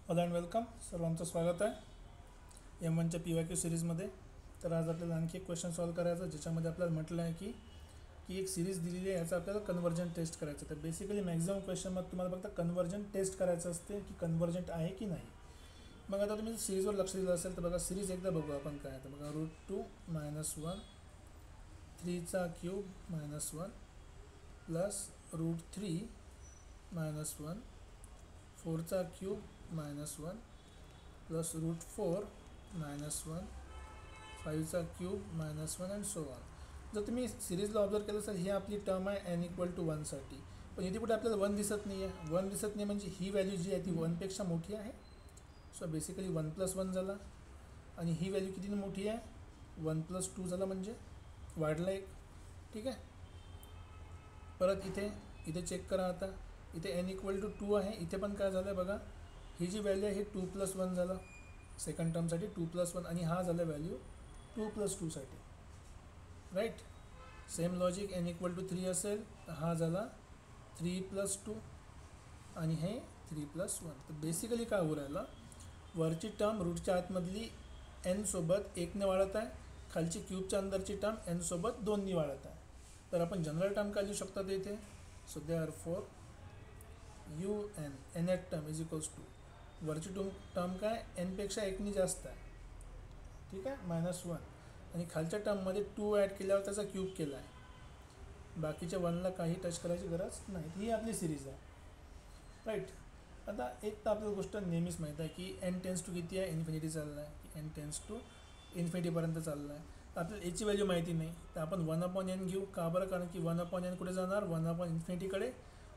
Hello and welcome. सर्वांचं स्वागत आहे M1च्या PYQ सिरीजमध्ये. तर आज आपल्याला आणखी एक क्वेश्चन सॉल्व करायचा ज्याच्यामध्ये आपल्याला म्हटलं आहे की एक सिरीज दिलेली आहे, याचा आपल्याला कन्वर्जंट टेस्ट करायचं. तर बेसिकली मॅक्झिमम क्वेश्चनमध्ये तुम्हाला फक्त कन्वर्जंट टेस्ट करायचं असते की कन्वर्जंट आहे की नाही. मग आता तुम्ही सिरीजवर लक्ष दिलं असेल तर बघा, सिरीज एकदा बघू आपण काय. तर बघा, √2 - 1 3³ -1 plus √3 -1 4³ -1 plus √4 -1 5³ -1 and so on. जर तुम्ही सिरीजला ऑब्झर्व केलं तर ही आपली टर्म आहे n=1 साठी. पण इथे कुठे आपल्याला 1 दिसत नाही आहे. 1 दिसत नाही म्हणजे ही व्हॅल्यू जी आहे ती 1पेक्षा मोठी आहे. सो बेसिकली 1 + 1 झाला. आणि ही व्हॅल्यू किती मोठी आहे, 1 + 2 झाला, म्हणजे वाढला एक. ठीक आहे. परत इथे चेक करा. आता इथे n=2 आहे. इथे पण काय झालं आहे बघा, ही जी व्हॅल्यू आहे हे 2 + 1 झालं सेकंड टर्मसाठी, 2 + 1. आणि हा झाला व्हॅल्यू 2 + 2 साठी. राईट. सेम लॉजिक, n=3 असेल तर हा झाला 3 + 2 आणि हे 3 + 1. तर बेसिकली काय होऊ राहिलं, वरची टर्म रूटच्या आतमधली n सोबत 1ने वाढत आहे, खालची क्यूबच्या अंदरची टर्म n सोबत 2ने वाढत आहे. तर आपण जनरल टर्म काय लिहू शकतात इथे. सो देअरफॉर nth टर्म = वरची टर्म काय nपेक्षा 1ने जास्त आहे. ठीक आहे, -1. आणि खालच्या टर्ममध्ये 2 ॲड केल्यावर त्याचा क्यूब केला आहे. बाकीच्या 1ला काही टच करायची गरज नाही. ही आपली सिरीज आहे. राईट. आता एक तर आपल्याला गोष्ट नेहमीच माहीत आहे की n टेन्स टू किती आहे, इन्फिनिटी चालला आहे, की n टेन्स टू चालला आहे. तर आपल्याला याची व्हॅल्यू माहिती नाही, तर आपण 1/n घेऊ. का बरं? कारण की 1/n कुठे जाणार, 1/∞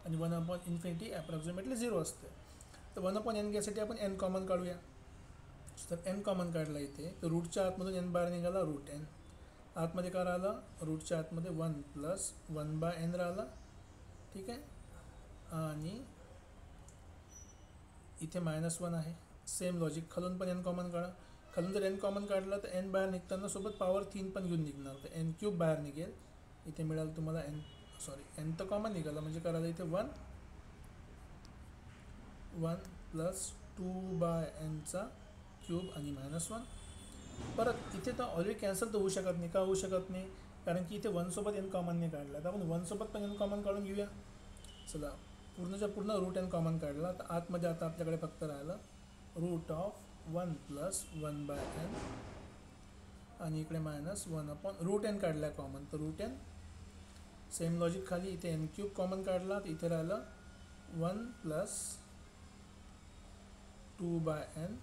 आणि 1/∞ ॲप्रॉक्सिमेटली 0 असते. तर 1/n घ्यायसाठी आपण n कॉमन काढूया. तर n कॉमन काढला इथे, तर रूटच्या आतमधून n बाहेर निघाला, √n. आतमध्ये काय राहिलं, रूटच्या आतमध्ये 1 + 1/n राहिला. ठीक आहे. आणि इथे -1 आहे. सेम लॉजिक, खालून पण n कॉमन काढा. खालून जर n कॉमन काढला तर n बाहेर निघताना सोबत पॉवर 3 पण घेऊन निघणार, तर n³ बाहेर निघेल. इथे मिळालं तुम्हाला n तर कॉमन निघाला, म्हणजे करायला इथे 1 + 2/n³ आणि -1. परत इथे तर ऑलरेडी कॅन्सल तर होऊ शकत नाही. का होऊ शकत नाही, कारण की इथे 1 सोबत n कॉमनने काढला. तर आपण 1 सोबत पण n कॉमन काढून घेऊया. चला, पूर्णच्या पूर्ण √n कॉमन काढला, तर आतमध्ये आता आपल्याकडे फक्त राहिलं √1 + 1/n आणि इकडे -1/√n काढला कॉमन, तर √n. सेम लॉजिक खाली, इथे n³ कॉमन काढला, तर इथे राहिलं 1 + 2/n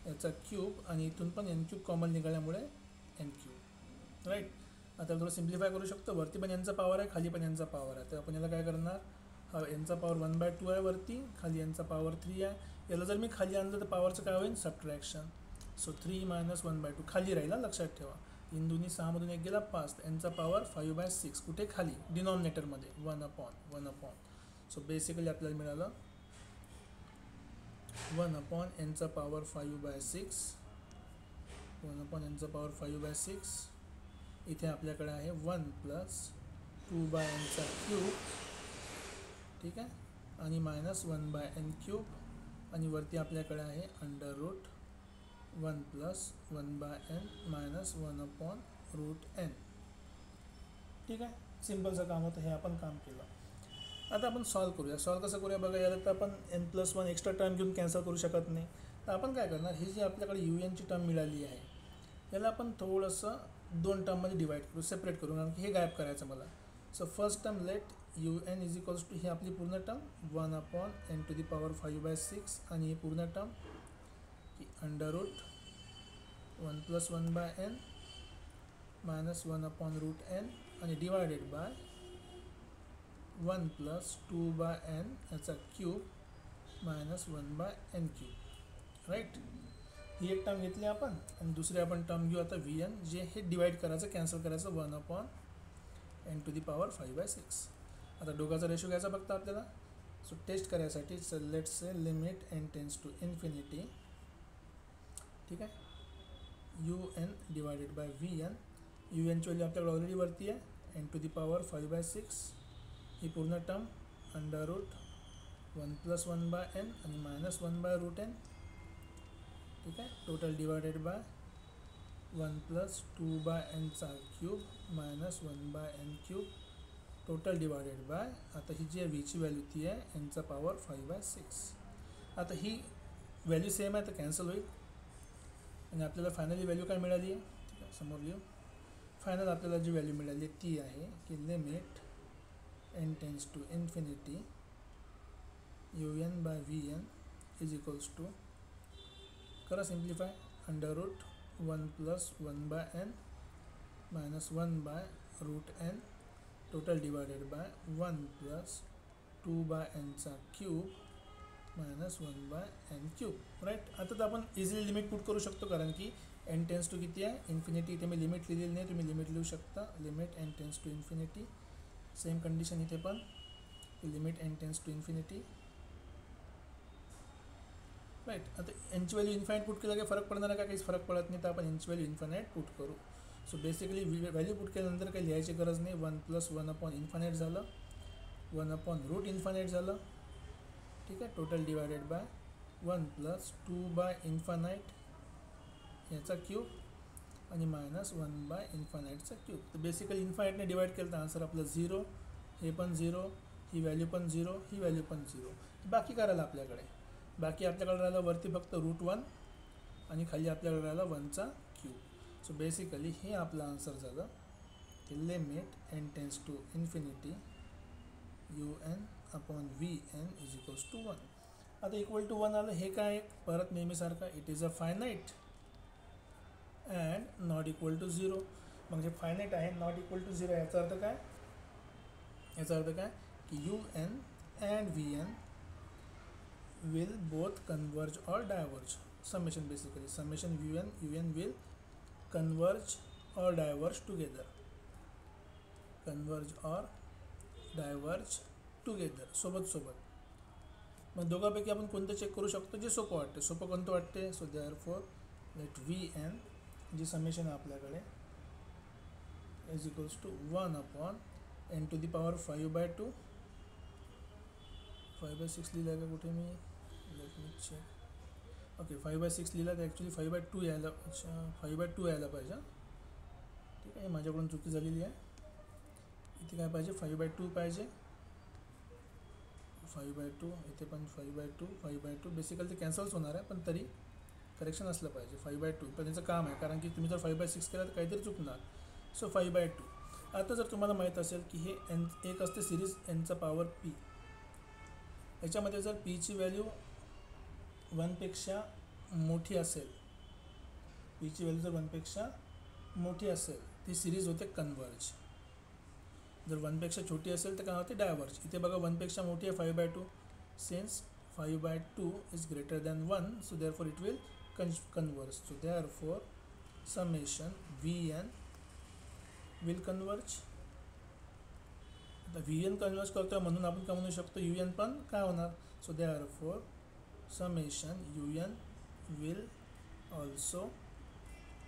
याचा क्यूब, आणि इथून पण n³ कॉमन निघाल्यामुळे n³. राईट. आता थोडं सिम्प्लिफाय करू शकतो. वरती पण यांचा पॉवर आहे, खाली पण यांचा पॉवर आहे. तर आपण याला काय करणार, हा यांचा पॉवर 1/2 आहे वरती, खाली यांचा पॉवर 3 आहे. याला जर मी खाली आणलं तर पॉवरचं काय होईल, सबट्रॅक्शन. सो 3 - 1/2 खाली राहिला, लक्षात ठेवा. 3 दूनी 6 मधून 1 गेला 5. यांचा पॉवर 5/6 कुठे, खाली डिनॉमिनेटरमध्ये 1/1. सो बेसिकली आपल्याला मिळालं 1/nचा पॉवर 5/6. 1/nचा पॉवर 5/6. इथे आपल्याकडे आहे 1 + 2/n³. ठीक आहे. आणि -1/n³. आणि वरती आपल्याकडे आहे √1 + 1/n -1/√n. ठीक आहे. सिम्पलचं काम होतं, हे आपण काम केलं. आता आपण सॉल्व करूया. सॉल्व कसं करूया बघा. याला तर आपण n+1 एक्स्ट्रा टर्म घेऊन कॅन्सल करू शकत नाही. तर आपण काय करणार, ही जी आपल्याकडे un ची टर्म मिळाली आहे, याला आपण थोडंसं 2 टर्ममध्ये डिवाईड करू, सेपरेट करू, कारण की हे गायब करायचं मला. So first term let un ही आपली पूर्ण टर्म 1/n⁵ आणि ही पूर्ण टर्म की √1 + 1/n -1/√n आणि डिवायडेड बाय 1 + 2/n याचा क्यूब -1/n³. राईट. ही एक टर्म घेतली आपण, आणि दुसरी आपण टर्म घेऊ आता vn, जे हे डिवाईड करायचं, कॅन्सल करायचं 1/n⁵. आता दोघांचा रेशो घ्यायचा फक्त आपल्याला. सो टेस्ट करायसाठी let's say limit n tends to infinity. ठीक आहे. un divided by vn. un ची व्हॅल्यू आपल्याकडे ऑलरेडी वरती आहे, n⁵ 5/6. ही पूर्ण टर्म √1 1+1/n आणि -1/√n, ठीक आहे. टोटल डिवायडेड बाय 1+2/nचा cube -1/n³ total divided by, आता ही जी आहे व्हीची व्हॅल्यू ती आहे nचा पॉवर 5/6. आता ही व्हॅल्यू सेम आहे तर कॅन्सल होईल आणि आपल्याला फायनली व्हॅल्यू काय मिळाली आहे, ठीक आहे, समोर लिहू. फायनल आपल्याला जी व्हॅल्यू मिळाली ती आहे की limit n tends to infinity un/vn is equals to, करा simplify, √1+1/n -1/√n total divided by 1+2/nचा क्यूब -1/n³, राईट. आता तर आपण इझिली लिमिट पुट करू शकतो कारण की n टेन्स टू किती आहे इन्फिनिटी. इथे मी लिमिट लिहिलेली नाही, तुम्ही लिमिट लिहू शकता. Limit n tends to infinity, same condition इथे पण limit n tends to infinity, right. आता nची व्हॅल्यू इन्फायनाईट पुट केलं काय फरक पडणार आहे का, काहीच फरक पडत नाही, तर आपण nची व्हॅल्यू इन्फायनाईट पुट करू. सो बेसिकली व्हॅल्यू पुट केल्यानंतर काही लिहायची गरज नाही. 1+1/इन्फायनाईट झालं, 1/√इन्फायनाईट झालं, ठीक आहे. टोटल डिवायडेड बाय 1+2/इन्फायनाईट याचा क्यूब आणि -1/इन्फायनाईटचा क्यूब. तर बेसिकली इन्फायनाईटने डिवाईड केलं तर आन्सर आपलं 0, हे पण 0, ही व्हॅल्यू पण 0, ही व्हॅल्यू पण 0. बाकी काय राहिलं आपल्याकडे, बाकी आपल्याकडे राहिलं वरती फक्त √1 आणि खाली आपल्याकडे राहिला 1चा क्यूब. सो बेसिकली हे आपलं आन्सर झालं की limit n tends to infinity un/vn is equals to 1. आता इक्वल टू 1 आलं, हे काय परत नेहमीसारखं it is a finite and not equal to 0. म्हणजे फायनाईट आहे, नॉट इक्वल टू 0, याचा अर्थ काय, याचा अर्थ काय की un and vn will both converge or diverge. Summation basically, summation un will converge or diverge together, converge or diverge together, सोबत सोबत. मग दोघांपैकी आपण कोणतं चेक करू शकतो, जे सोपं वाटते. सोपं कोणतं वाटते, सो देअरफॉर लेट vn जी समेशन आहे आपल्याकडे इज इक्वल्स टू 1/n⁵ 5/2, 5/6 लिहिलं आहे का कुठे मी, लेट मी चेक. ओके 5/6 लिहिला तर ॲक्च्युली 5/2 यायला, 5/2 यायला पाहिजे, ठीक आहे. माझ्याकडून चुकी झालेली आहे, इथे काय पाहिजे 5/2 पाहिजे, 5/2 इथे पण 5/2, 5/2 बेसिकली ते कॅन्सल्स होणार आहे पण तरी करेक्शन असलं पाहिजे. 5/2 पण त्याचं काम आहे कारण की तुम्ही जर 5/6 केलं तर काहीतरी चुकणार. सो 5/2. आता जर तुम्हाला माहीत असेल की हे n एक असते सिरीज nचा पॉवर p, याच्यामध्ये जर पीची व्हॅल्यू 1पेक्षा मोठी असेल, पीची व्हॅल्यू जर 1पेक्षा मोठी असेल ती सिरीज होते कन्वर्ज. जर 1पेक्षा छोटी असेल तर काय होते डायव्हर्ज. इथे बघा 1पेक्षा मोठी आहे 5/2, since 5/2 is greater than 1, so therefore it will converge. So therefore summation vn will converge. आता vn कन्वर्ज करतो म्हणून आपण काय म्हणू शकतो, un पण काय होणार. So therefore summation un will also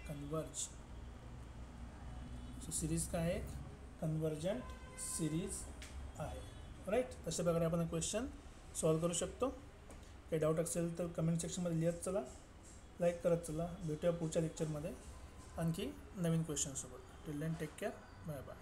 converge. So series काय आहे, कन्वर्जंट सिरीज आहे, राईट. तशा प्रकारे आपण क्वेश्चन सॉल्व करू शकतो. काही डाऊट असेल तर कमेंट सेक्शनमध्ये लिहत चला, लाईक करत चला. भेटूया पुढच्या लेक्चरमध्ये आणखी नवीन क्वेश्चनसोबत. Till then take care, bye bye.